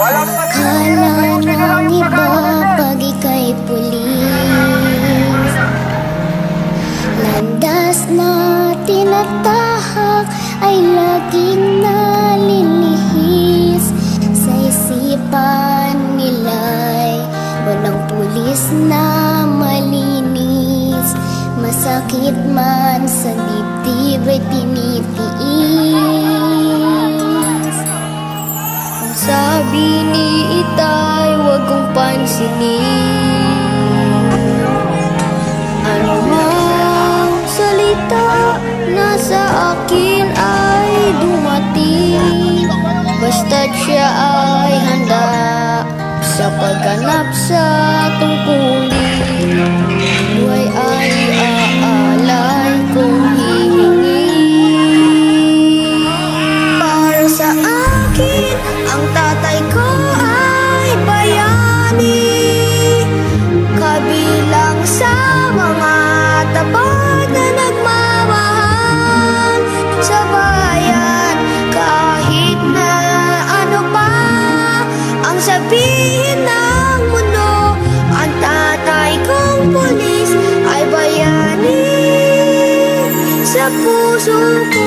Akala ng iba pag ika'y pulis, landas na tinatahak ay laging nalilihis. Sa isipan nila'y walang pulis na malinis. Masakit man sa dibdib ay tinitiis. Ang sabi ni Itay, huwag kong pansinin. Ano mang salita na sa akin ay dumating, basta't siya ay handa sa pagganap sa tungkulin. Buhay ay aalay kung hihingi. Para sa akin, ang tatay ko ay bayani, kabilang sa mga tapat na nagmamahal sa bayan. Kahit na ano pa ang sabihin ng mundo, ang tatay kong pulis ay bayani sa puso ko.